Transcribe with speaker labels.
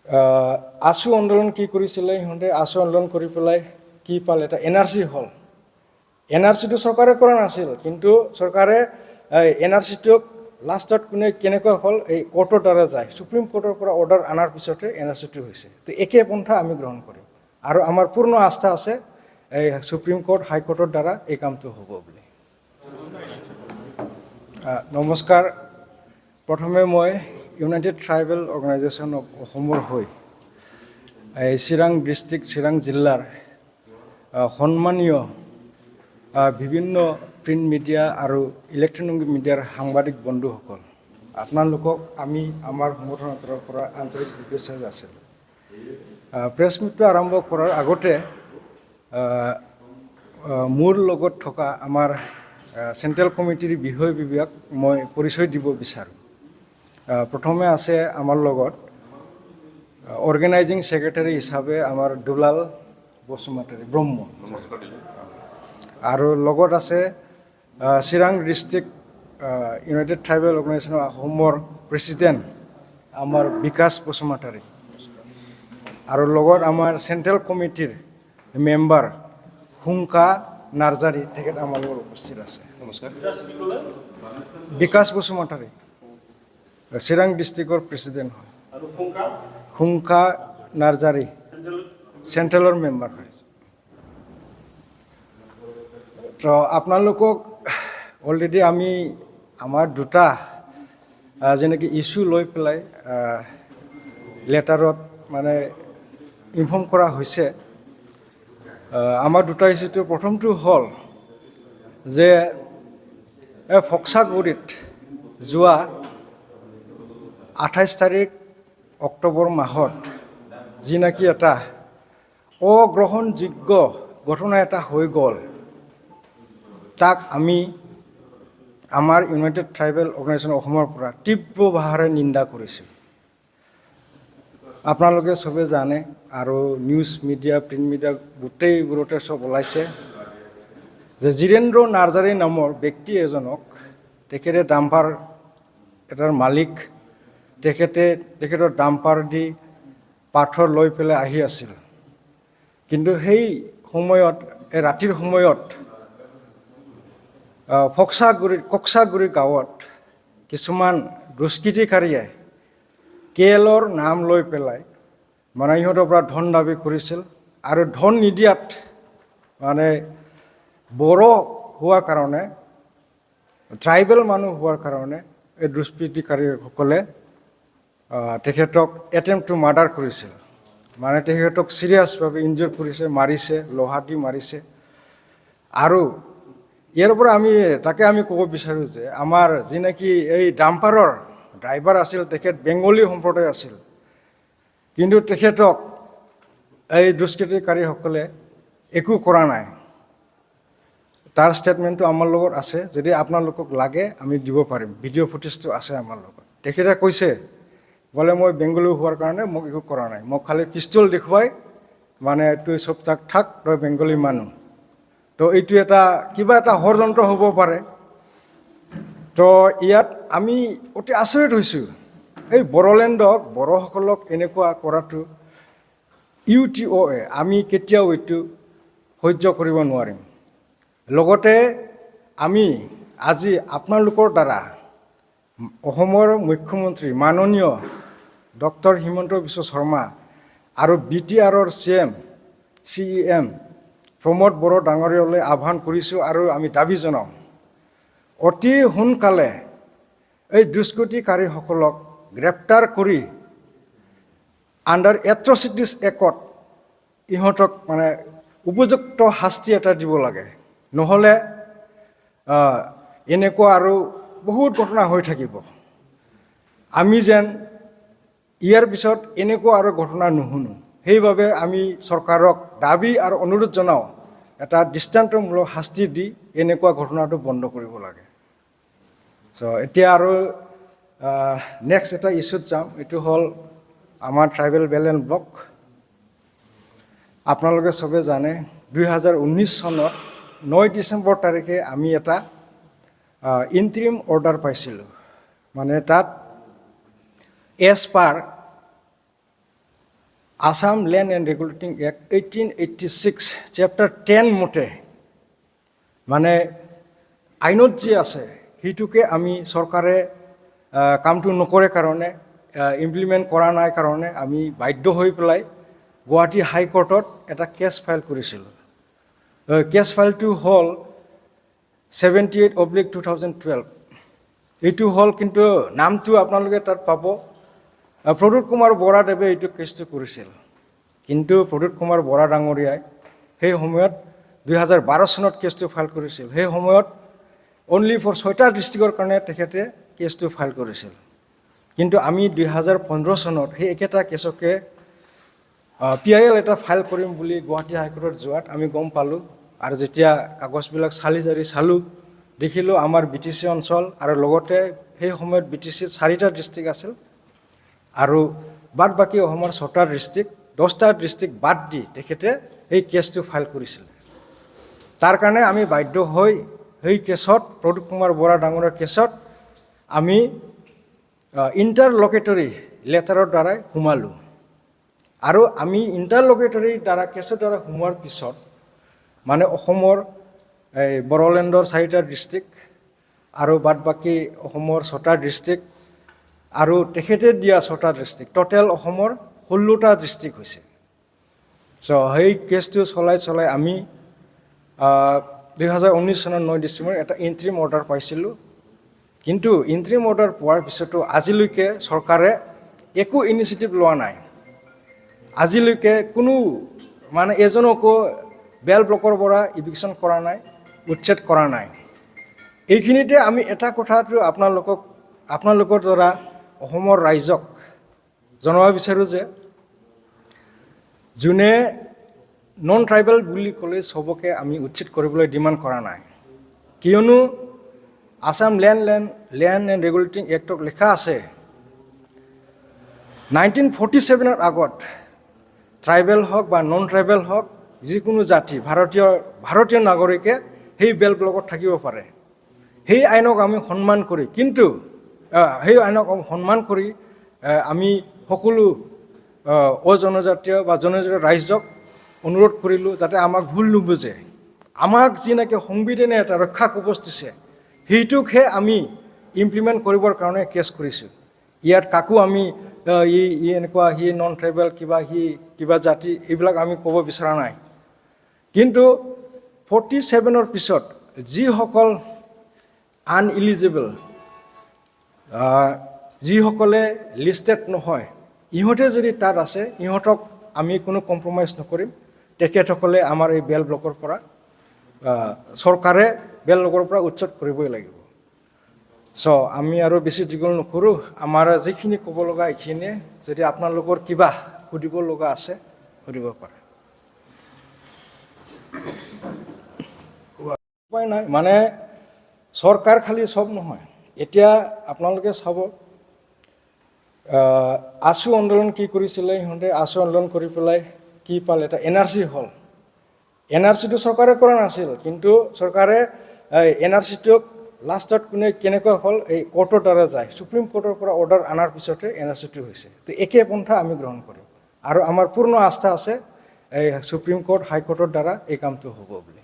Speaker 1: আছু আন্দোলন কি কৰিছিলে সিহঁতে আছু আন্দোলন কৰি পেলাই কি পালে এটা এনআৰচি হ'ল এনআৰচিটো চৰকাৰে কৰা নাছিল কিন্তু চৰকাৰে এনআৰচিটোক লাষ্টত কেনেকুৱা হ'ল এই কোৰ্টৰ দ্বাৰা যায় সুপ্ৰিম কোৰ্টৰ পৰা অৰ্ডাৰ আনাৰ পিছতে এনআৰচিটো হৈছে তো একে পন্থা আমি গ্ৰহণ কৰিম আৰু আমাৰ পূৰ্ণ আস্থা আছে এই সুপ্ৰিম কোৰ্ট হাইকোৰ্টৰ দ্বাৰা এই কামটো হ'ব বুলি নমস্কাৰ প্ৰথমে মই ইউনাইটেড ট্ৰাইবেল অৰ্গেনাইজেশ্যন অফ অসমৰ হৈ এই চিৰাং ডিষ্ট্ৰিক্ট চিৰাং জিলাৰ সন্মানীয় বিভিন্ন প্ৰিণ্ট মিডিয়া আৰু ইলেক্ট্ৰনিক মিডিয়াৰ সাংবাদিক বন্ধুসকল আপোনালোকক আমি আমাৰ সংগঠনৰ তৰফৰ পৰা আন্তৰিক শুভেচ্ছা যাচিলোঁ প্ৰেছ মিটটো আৰম্ভ কৰাৰ আগতে মোৰ লগত থকা আমাৰ চেণ্ট্ৰেল কমিটিৰ বিষয় বিভাগ মই পৰিচয় দিব বিচাৰোঁ প্ৰথমে আছে আমাৰ লগত অৰ্গেনাইজিং ছেক্ৰেটাৰী হিচাপে আমাৰ দুলাল বসুমতাৰী ব্ৰহ্ম আৰু লগত আছে Chirang district United tribal organisation অসমৰ প্ৰেচিডেণ্ট আমাৰ বিকাশ বসুমতাৰী আৰু লগত আমাৰ চেণ্ট্ৰেল কমিটিৰ মেম্বাৰ হুংকা নাৰ্জাৰী তেখেত আমাৰ লগত উপস্থিত আছে নমস্কাৰ বিকাশ বসুমতাৰী চিৰাং ডিষ্ট্ৰিক্টৰ প্ৰেচিডেণ্ট হয় আৰু হুংকা নাৰ্জাৰী চেণ্ট্ৰেলৰ মেম্বাৰ হয় তো আপোনালোকক অলৰেডি আমি আমাৰ দুটা যেনেকৈ ইছ্যু লৈ পেলাই লেটাৰত মানে ইনফৰ্ম কৰা হৈছে আমাৰ দুটা ইছ্যুটো প্ৰথমটো হ'ল যে ফক্সাগুৰিত যোৱা 28 তাৰিখ অক্টোবৰ মাহত যি নেকি এটা অগ্ৰহণযোগ্য ঘটনা এটা হৈ গ'ল তাক আমি আমাৰ ইউনাইটেড ট্ৰাইবেল অৰ্গেনাইজেশ্যন অসমৰ পৰা তীব্ৰ ভাষাৰে নিন্দা কৰিছোঁ আপোনালোকে চবে জানে আৰু নিউজ মিডিয়া প্ৰিণ্ট মিডিয়া গোটেইবোৰতে চব ওলাইছে যে জিৰেন্দ্ৰ নাৰ্জাৰী নামৰ ব্যক্তি এজনক তেখেতে ডাম্পাৰ এটাৰ মালিক তেখেতৰ ডাম্পাৰ দি পাথৰ লৈ পেলাই আহি আছিল কিন্তু সেই সময়ত ৰাতিৰ সময়ত কক্সাগুৰি গাঁৱত কিছুমান দুষ্কৃতিকাৰীয়ে কেএলৰ নাম লৈ পেলাই মানে ইহঁতৰ পৰা ধন দাবী কৰিছিল আৰু ধন নিদিয়াত মানে বড়ো হোৱাৰ কাৰণে ট্ৰাইবেল মানুহ হোৱাৰ কাৰণে এই দুষ্কৃতিকাৰীসকলে তেখেতক এটেম্প টু মাৰ্ডাৰ কৰিছিল মানে তেখেতক চিৰিয়াছভাৱে ইনজুৰ কৰিছে মাৰিছে লোহা দি মাৰিছে আৰু ইয়াৰ পৰা তাকে আমি ক'ব বিচাৰোঁ যে আমাৰ যি নেকি এই ডাম্পাৰৰ ড্ৰাইভাৰ আছিল তেখেত বেংগলী সম্প্ৰদায় আছিল কিন্তু তেখেতক এই দুষ্কৃতিকাৰীসকলে একো কৰা নাই তাৰ ষ্টেটমেণ্টটো আমাৰ লগত আছে যদি আপোনালোকক লাগে আমি দিব পাৰিম ভিডিঅ' ফুটেজটো আছে আমাৰ লগত তেখেতে কৈছে বোলে মই বেংগলী হোৱাৰ কাৰণে মোক একো কৰা নাই মোক খালি পিষ্টল দেখুৱাই মানে তই চব থাক তই বেংগলী মানুহ তো এইটো এটা কিবা এটা ষড়যন্ত্ৰ হ'ব পাৰে তো ইয়াত আমি অতি আচৰিত হৈছোঁ এই বড়োলেণ্ডক বড়োসকলক এনেকুৱা কৰাটো UTOA আমি কেতিয়াও এইটো সহ্য কৰিব নোৱাৰিম লগতে আমি আজি আপোনালোকৰ দ্বাৰা অসমৰ মুখ্যমন্ত্ৰী মাননীয় ডক্টৰ হিমন্ত বিশ্ব শৰ্মা আৰু BTRৰ CEM প্ৰমোদ বড়ো ডাঙৰীয়ালৈ আহ্বান কৰিছোঁ আৰু আমি দাবী জনাওঁ অতি সোনকালে এই দুষ্কৃতিকাৰীসকলক গ্ৰেপ্তাৰ কৰি আণ্ডাৰ এট্ৰচিটিছ এক্টত ইহঁতক মানে উপযুক্ত শাস্তি এটা দিব লাগে নহ'লে এনেকুৱা আৰু বহুত ঘটনা হৈ থাকিব আমি যেন ইয়াৰ পিছত এনেকুৱা আৰু ঘটনা নুশুনো সেইবাবে আমি চৰকাৰক দাবী আৰু অনুৰোধ জনাওঁ এটা দৃষ্টান্তমূলক শাস্তি দি এনেকুৱা ঘটনাটো বন্ধ কৰিব লাগে চ' এতিয়া আৰু নেক্সট এটা ইছ্যুত যাম এইটো হ'ল আমাৰ ট্ৰাইবেল বেলেঞ্চ ব্লক আপোনালোকে চবে জানে 2019 চনত 9 ডিচেম্বৰ তাৰিখে আমি এটা ইণ্টাৰিম অৰ্ডাৰ পাইছিলোঁ মানে তাত as per Assam Land and Regulating Act 1886 Chapter 10 মতে মানে আইনত যি আছে সেইটোকে আমি চৰকাৰে কামটো নকৰে কাৰণে ইমপ্লিমেণ্ট কৰা নাই কাৰণে আমি বাধ্য হৈ পেলাই গুৱাহাটী হাইকোৰ্টত এটা কেছ ফাইল কৰিছিলোঁ। কেছ ফাইলটো হ'ল 78/2012। এইটো হ'ল কিন্তু নামটো আপোনালোকে তাত পাব প্ৰদ্যুৎ কুমাৰ বৰাদেৱে এইটো কেছটো কৰিছিল। কিন্তু প্ৰদ্যুৎ কুমাৰ বৰা ডাঙৰীয়াই সেই সময়ত 2012 চনত কেছটো ফাইল কৰিছিল। সেই সময়ত অনলি ফৰ 6টা ডিষ্ট্ৰিক্টৰ কাৰণে তেখেতে কেছটো ফাইল কৰিছিল। কিন্তু আমি 2015 চনত সেই একেটা কেছকে PIL এটা ফাইল কৰিম বুলি গুৱাহাটী হাইকোৰ্টত যোৱাত আমি গম পালোঁ। আৰু যেতিয়া কাগজবিলাক চালি জাৰি চালোঁ দেখিলোঁ আমাৰ BTC অঞ্চল আৰু লগতে সেই সময়ত BTCত 4টা ডিষ্ট্ৰিক্ট আছিল আৰু বাদ বাকী অসমৰ 6টা ডিষ্ট্ৰিক্ট 10টা ডিষ্ট্ৰিক্ট বাদ দি তেখেতে এই কেছটো ফাইল কৰিছিল। তাৰ কাৰণে আমি বাধ্য হৈ সেই কেছত প্ৰদ্যুৎ কুমাৰ বৰা ডাঙৰীয়াৰ কেছত আমি ইণ্টাৰলকেটৰী লেটাৰৰ দ্বাৰাই সোমালোঁ। আৰু আমি ইণ্টাৰলকেটৰী দ্বাৰা কেছৰ দ্বাৰা সোমোৱাৰ পিছত মানে অসমৰ এই বড়োলেণ্ডৰ 4টা ডিষ্ট্ৰিক্ট আৰু বাদ বাকী অসমৰ 6টা ডিষ্ট্ৰিক্ট আৰু তেখেতে দিয়া 6টা ডিষ্ট্ৰিক্ট টোটেল অসমৰ 16টা ডিষ্ট্ৰিক্ট হৈছে। চ' সেই কেছটো চলাই আমি 2019 চনৰ 9 ডিচেম্বৰ এটা ইণ্ট্ৰিম অৰ্ডাৰ পাইছিলোঁ। কিন্তু ইণ্ট্ৰিম অৰ্ডাৰ পোৱাৰ পিছতো আজিলৈকে চৰকাৰে একো ইনিচিয়েটিভ লোৱা নাই। আজিলৈকে কোনো মানে এজনকো বেল ব্লকৰ পৰা ইভিকশ্যন কৰা নাই, উচ্ছেদ কৰা নাই। এইখিনিতে আমি এটা কথাটো আপোনালোকৰ দ্বাৰা অসমৰ ৰাইজক জনাব বিচাৰোঁ যে যোনে নন ট্ৰাইবেল বুলি ক'লে চবকে আমি উচ্ছেদ কৰিবলৈ ডিমাণ্ড কৰা নাই। কিয়নো আসাম লেণ্ড এণ্ড ৰেগুলেটিং এক্টত লিখা আছে 1947ৰ আগত ট্ৰাইবেল হওক বা নন ট্ৰাইবেল হওক যিকোনো জাতি ভাৰতীয় নাগৰিকে সেই বেল ব্লকত থাকিব পাৰে। সেই আইনক আমি সন্মান কৰি আমি সকলো অজনজাতীয় বা জনজাতীয় ৰাইজক অনুৰোধ কৰিলোঁ যাতে আমাক ভুল নুবুজে। আমাক যিনেকৈ সংবিধানে এটা ৰক্ষা কৱচ দিছে সেইটোকহে আমি ইমপ্লিমেণ্ট কৰিবৰ কাৰণে কেছ কৰিছোঁ। ইয়াত কাকো আমি এনেকুৱা সি নন ট্ৰাইবেল কিবা জাতি এইবিলাক আমি ক'ব বিচৰা নাই। কিন্তু 47ৰ পিছত যিসকল আনএলিজিবল যিসকলে লিষ্টেড নহয় ইহঁতে যদি তাত আছে ইহঁতক আমি কোনো কম্প্ৰমাইজ নকৰিম। তেখেতসকলে আমাৰ এই বেল ব্লকৰ পৰা চৰকাৰে বেল ব্লকৰ পৰা উচ্ছেদ কৰিবই লাগিব। চ' আমি আৰু বেছি দীঘল নকৰোঁ। আমাৰ যিখিনি ক'ব লগা এইখিনিয়ে। যদি আপোনালোকৰ কিবা সুধিব লগা আছে সুধিব পাৰে। উপায় নাই মানে চৰকাৰ খালি চব নহয়। এতিয়া আপোনালোকে চাব আছু আন্দোলন কি কৰিছিলে সিহঁতে আছু আন্দোলন কৰি পেলাই কি পালে এটা NRC হ'ল। NRCটো চৰকাৰে কৰা নাছিল কিন্তু চৰকাৰে NRCটোক লাষ্টত কেনেকুৱা হ'ল এই কোৰ্টৰ দ্বাৰা যায় সুপ্ৰিম কোৰ্টৰ পৰা অৰ্ডাৰ অনাৰ পিছতে NRCটো হৈছে। তো একে পন্থা আমি গ্ৰহণ কৰিম আৰু আমাৰ পূৰ্ণ আস্থা আছে এই সুপ্ৰিম কোৰ্ট হাইকোৰ্টৰ দ্বাৰা এই কামটো হ'ব বুলি।